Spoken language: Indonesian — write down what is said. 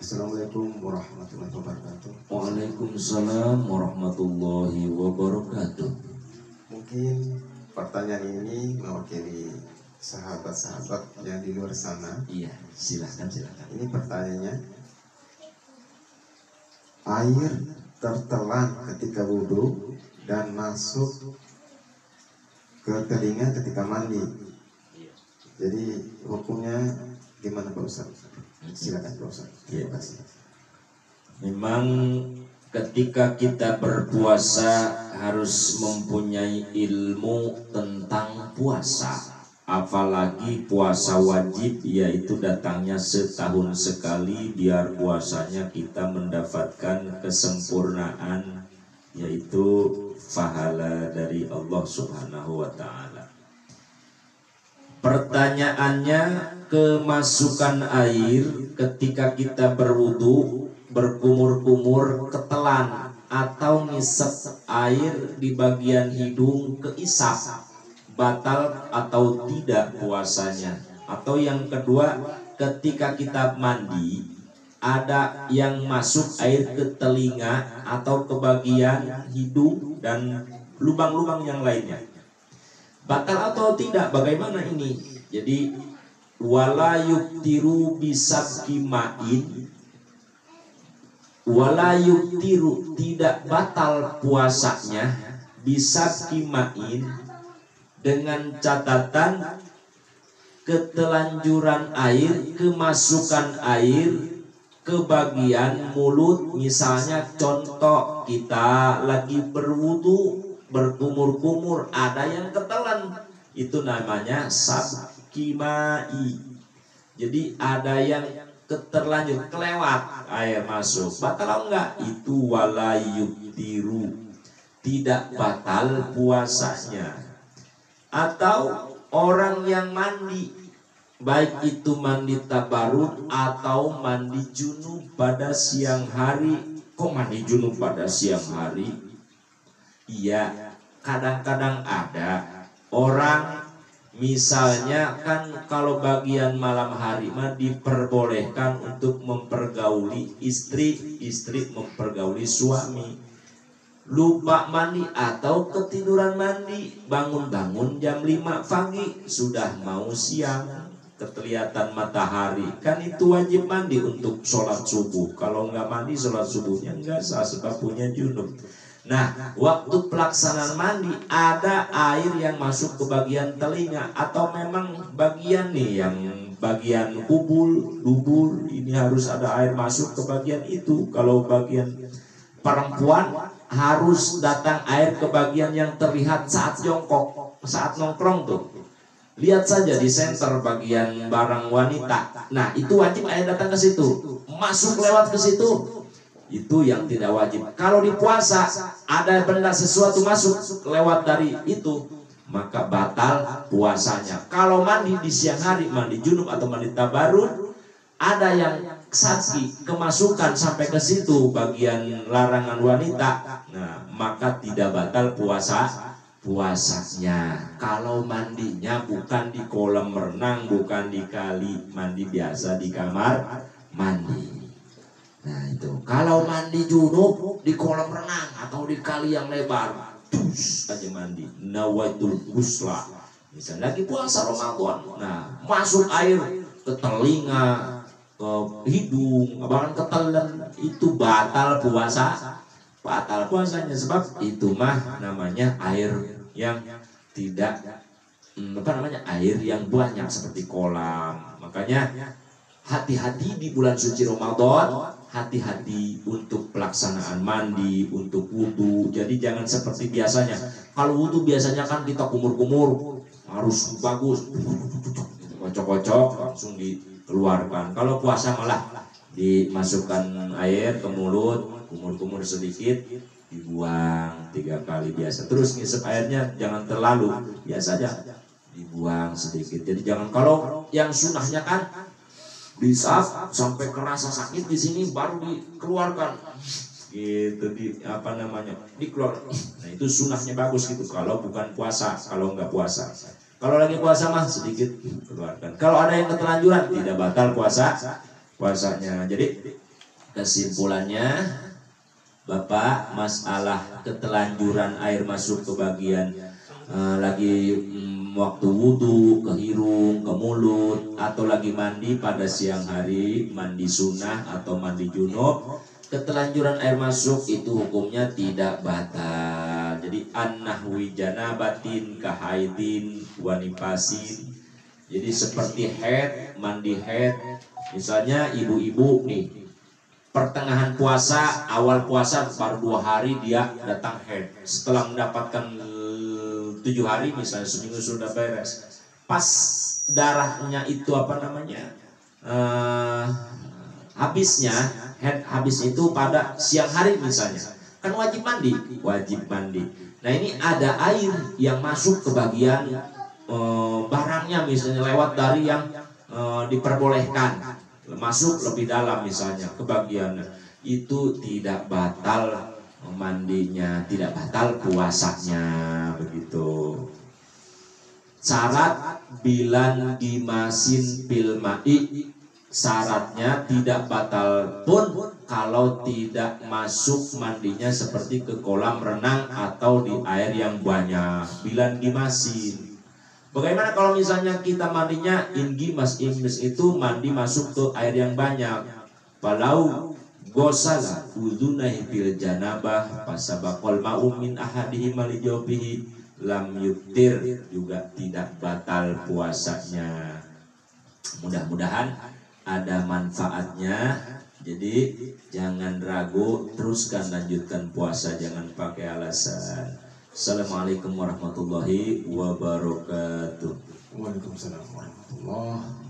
Assalamualaikum warahmatullahi wabarakatuh. Waalaikumsalam warahmatullahi wabarakatuh. Mungkin pertanyaan ini mewakili sahabat-sahabat yang di luar sana. Iya, silahkan. Ini pertanyaannya, air tertelan ketika wudhu dan masuk ke telinga ketika mandi. Jadi hukumnya gimana Pak Ustaz? Silakan Pak Ustaz. Terima kasih. Memang ketika kita berpuasa harus mempunyai ilmu tentang puasa. Apalagi puasa wajib, yaitu datangnya setahun sekali, biar puasanya kita mendapatkan kesempurnaan, yaitu pahala dari Allah Subhanahu wa Ta'ala. Pertanyaannya, kemasukan air ketika kita berwudu, berkumur-kumur, ketelan atau ngisep air di bagian hidung keisap, batal atau tidak puasanya. Atau yang kedua, ketika kita mandi ada yang masuk air ke telinga atau ke bagian hidung dan lubang-lubang yang lainnya, batal atau tidak, bagaimana ini? Jadi wala yuktiru bisabki ma'in, wala yuktiru, tidak batal puasanya, bisabki ma'in, dengan catatan ketelanjuran air, kemasukan air ke bagian mulut. Misalnya contoh, kita lagi berwudu, berkumur-kumur, ada yang ketelan, itu namanya sabkimai. Jadi ada yang keterlanjur, kelewat air masuk, batal enggak? Itu walayutiru, tidak batal puasanya. Atau orang yang mandi, baik itu mandi tabarut atau mandi junub pada siang hari. Kok mandi junub pada siang hari? Iya, kadang-kadang ada orang, misalnya kan kalau bagian malam hari mah diperbolehkan untuk mempergauli istri, istri mempergauli suami. Lupa mandi atau ketiduran mandi, bangun-bangun jam 5 pagi, sudah mau siang, kelihatan matahari, kan itu wajib mandi untuk sholat subuh. Kalau nggak mandi sholat subuhnya nggak sah sebab punya junub. Nah, waktu pelaksanaan mandi ada air yang masuk ke bagian telinga, atau memang bagian nih yang bagian dubur ini harus ada air masuk ke bagian itu. Kalau bagian perempuan harus datang air ke bagian yang terlihat saat jongkok, saat nongkrong tuh. Lihat saja di center bagian barang wanita. Nah, itu wajib air datang ke situ. Masuk lewat ke situ, itu yang tidak wajib. Kalau di puasa ada benda sesuatu masuk lewat dari itu, maka batal puasanya. Kalau mandi di siang hari, mandi junub atau mandi tabarut, ada yang saksi kemasukan sampai ke situ bagian larangan wanita, nah maka tidak batal puasanya. Kalau mandinya bukan di kolam renang, bukan di kali, mandi biasa di kamar mandi. Nah itu, kalau mandi junub di kolam renang atau di kali yang lebar, terus aja mandi, nawaitul ghusla. Misalnya lagi puasa Ramadan, nah masuk air ke telinga, ke hidung, bahkan ke telan, itu batal puasanya. Sebab itu mah namanya air yang tidak air yang banyak seperti kolam. Makanya hati-hati di bulan suci Ramadan, hati-hati untuk pelaksanaan mandi, untuk wudhu. Jadi jangan seperti biasanya. Kalau wudhu biasanya kan kita kumur-kumur, harus bagus, kocok-kocok langsung dikeluarkan. Kalau puasa malah dimasukkan air ke mulut, kumur-kumur sedikit, dibuang 3 kali biasa. Terus ngisep airnya jangan terlalu, biasa aja, dibuang sedikit. Jadi jangan, kalau yang sunnahnya kan bisa sampai kerasa sakit di sini baru dikeluarkan gitu, dikeluarkan. Nah itu sunnahnya bagus gitu kalau bukan puasa. Kalau nggak puasa, kalau lagi puasa mah sedikit keluarkan. Kalau ada yang keterlanjuran tidak batal puasanya. Jadi kesimpulannya Bapak, masalah ketelanjuran air masuk ke bagian lagi waktu wudhu, ke hidung, ke mulut, atau lagi mandi pada siang hari, mandi sunnah atau mandi junub, ketelanjuran air masuk itu hukumnya tidak batal. Jadi an-nahwi janabatin kahaidin wanipasin. Jadi seperti haid, mandi haid. Misalnya ibu-ibu nih, pertengahan puasa, awal puasa baru 2 hari dia datang haid. Setelah mendapatkan 7 hari misalnya, seminggu sudah beres, pas darahnya itu habisnya, head habis itu pada siang hari misalnya, kan wajib mandi. Nah ini ada air yang masuk ke bagian barangnya, misalnya lewat dari yang diperbolehkan masuk lebih dalam misalnya ke bagian itu, tidak batal mandinya, tidak batal puasanya, begitu. Syarat bilan dimasin bil ma'i, syaratnya tidak batal pun kalau tidak masuk mandinya seperti ke kolam renang atau di air yang banyak. Bilan dimasin. Bagaimana kalau misalnya kita mandinya inggimas itu mandi masuk ke air yang banyak. Walau gosala udunai bil janabah pasabaqal ma'um min ahadihi malijawbihi lam yuktir, juga tidak batal puasanya. Mudah-mudahan ada manfaatnya. Jadi jangan ragu, teruskan, lanjutkan puasa, jangan pakai alasan. Assalamualaikum warahmatullahi wabarakatuh. Waalaikumsalam warahmatullahi